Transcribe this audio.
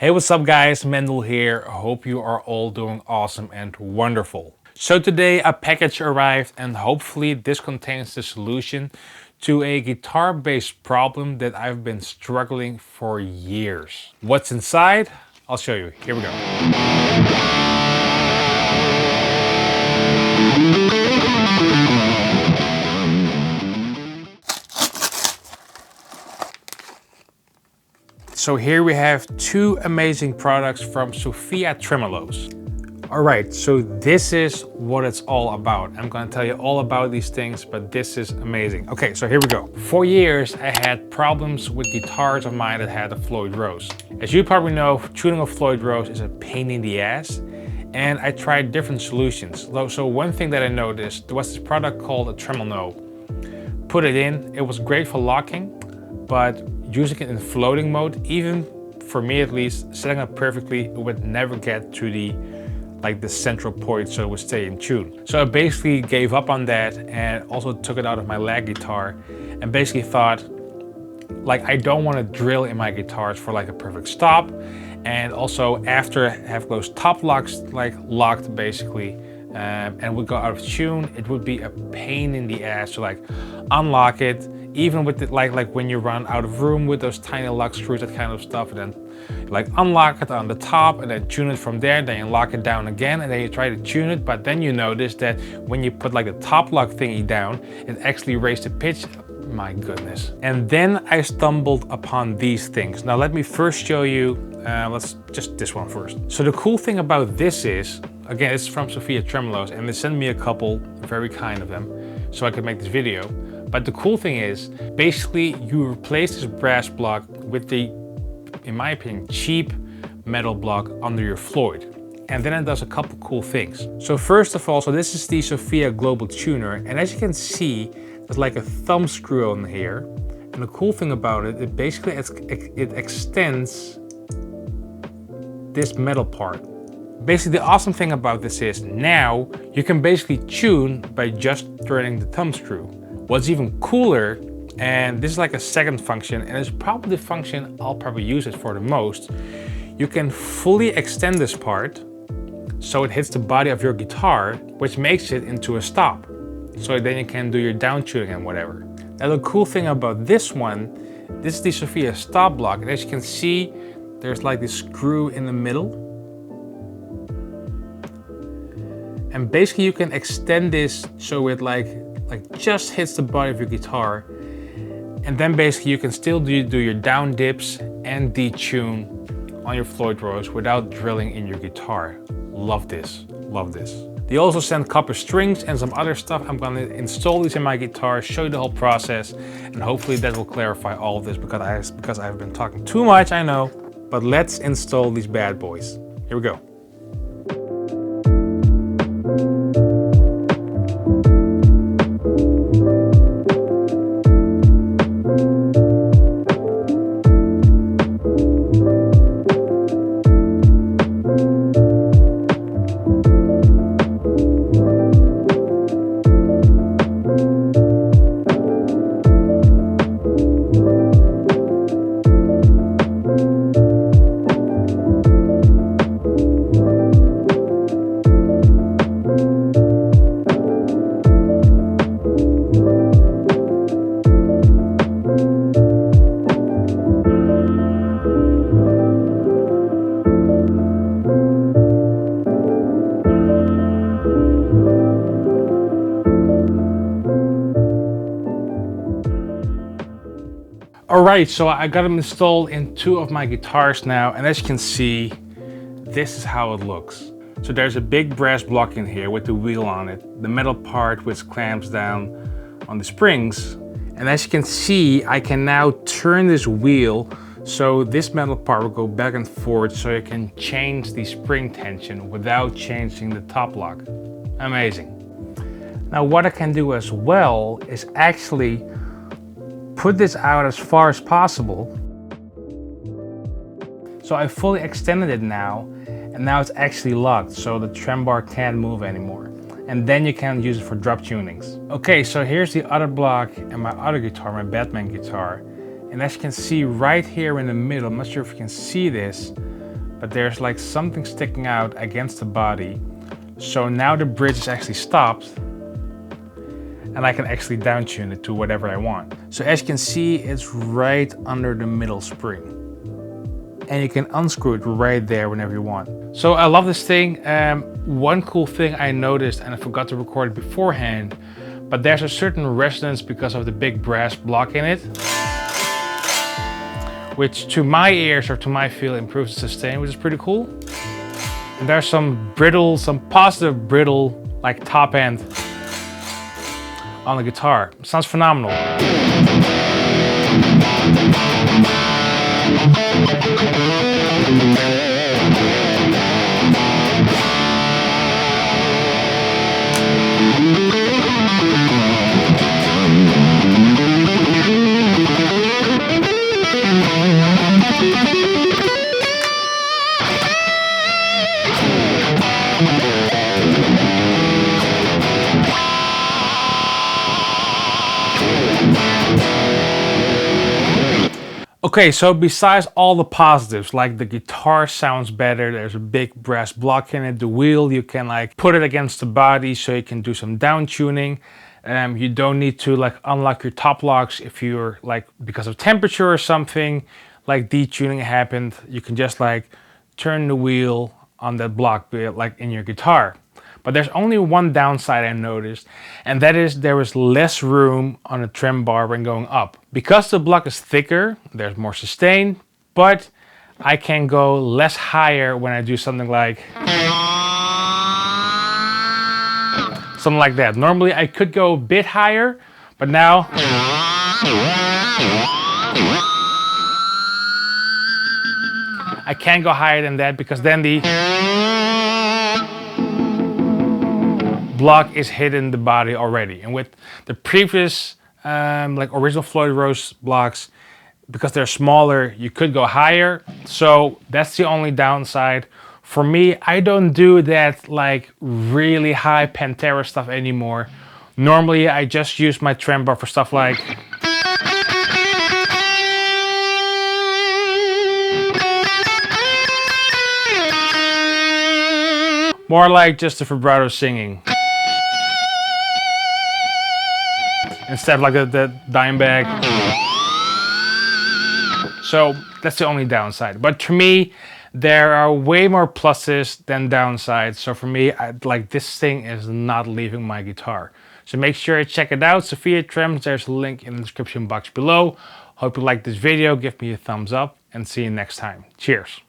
Hey, what's up guys, Mendel here. I hope you are all doing awesome and wonderful. So today a package arrived and hopefully this contains the solution to a guitar-based problem that I've been struggling for years. What's inside? I'll show you. Here we go. So here we have two amazing products from Sophia Tremolos. Alright, so this is what it's all about. I'm gonna tell you all about these things, but this is amazing. Okay, so here we go. For years, I had problems with guitars of mine that had a Floyd Rose. As you probably know, tuning a Floyd Rose is a pain in the ass, and I tried different solutions. So one thing that I noticed, there was this product called a tremolo. Put it in, it was great for locking, but using it in floating mode, even for me at least, setting up perfectly, it would never get to the central point so it would stay in tune. So I basically gave up on that and also took it out of my lag guitar and basically thought, I don't want to drill in my guitars for a perfect stop. And also after I have those top locks locked basically, and would go out of tune, it would be a pain in the ass to unlock it, even with it when you run out of room with those tiny lock screws, that kind of stuff, and then unlock it on the top and then tune it from there, then you lock it down again and then you try to tune it, but then you notice that when you put the top lock thingy down, it actually raised the pitch. My goodness. And then I stumbled upon these things. Now let me first show you, let's just this one first. So the cool thing about this is, again, it's from Sophia Tremolos and they sent me a couple, very kind of them, so I could make this video. But the cool thing is, basically you replace this brass block with the, in my opinion, cheap metal block under your Floyd. And then it does a couple cool things. So first of all, so this is the Sophia Global Tuner, and as you can see, there's a thumb screw on here. And the cool thing about it, it basically it extends this metal part. Basically, the awesome thing about this is now you can basically tune by just turning the thumb screw. What's even cooler, and this is a second function, and it's probably the function I'll probably use it for the most, you can fully extend this part so it hits the body of your guitar, which makes it into a stop. So then you can do your down tuning and whatever. Now the cool thing about this one, this is the Sophia stop block, and as you can see, there's this screw in the middle. And basically you can extend this so it just hits the body of your guitar. And then basically you can still do your down dips and detune on your Floyd Rose without drilling in your guitar. Love this, love this. They also sent copper strings and some other stuff. I'm gonna install these in my guitar, show you the whole process, and hopefully that will clarify all of this because I've been talking too much, I know. But let's install these bad boys. Here we go. Alright, so I got them installed in two of my guitars now, and as you can see, this is how it looks. So there's a big brass block in here with the wheel on it, the metal part which clamps down on the springs. And as you can see, I can now turn this wheel so this metal part will go back and forth so you can change the spring tension without changing the top lock. Amazing. Now what I can do as well is actually put this out as far as possible. So I fully extended it now, and now it's actually locked, so the trem bar can't move anymore. And then you can use it for drop tunings. Okay, so here's the other block and my other guitar, my Batman guitar. And as you can see right here in the middle, I'm not sure if you can see this, but there's like something sticking out against the body. So now the bridge is actually stopped and I can actually down tune it to whatever I want. So as you can see, it's right under the middle spring. And you can unscrew it right there whenever you want. So I love this thing. One cool thing I noticed, and I forgot to record it beforehand, but there's a certain resonance because of the big brass block in it, which to my ears or to my feel improves the sustain, which is pretty cool. And there's some brittle, some positive brittle, like top end on the guitar. Sounds phenomenal. Okay, so besides all the positives, like the guitar sounds better, there's a big brass block in it, the wheel, you can like put it against the body so you can do some down tuning. You don't need to like unlock your top locks if you're like, because of temperature or something, like detuning happened, you can just like turn the wheel on that block like in your guitar. But there's only one downside I noticed, and that is there is less room on the trem bar when going up. Because the block is thicker, there's more sustain, but I can go less higher when I do something like that. Normally I could go a bit higher, but now I can't go higher than that because then the block is hitting the body already. And with the previous like original Floyd Rose blocks, because they're smaller, you could go higher. So that's the only downside. For me, I don't do that like really high Pantera stuff anymore. Normally I just use my trem bar for stuff like more like just the vibrato singing. Instead of like the dime bag. So that's the only downside. But to me, there are way more pluses than downsides. So for me, like this thing is not leaving my guitar. So make sure you check it out. Sophia Tremolos, there's a link in the description box below. Hope you liked this video. Give me a thumbs up and see you next time. Cheers.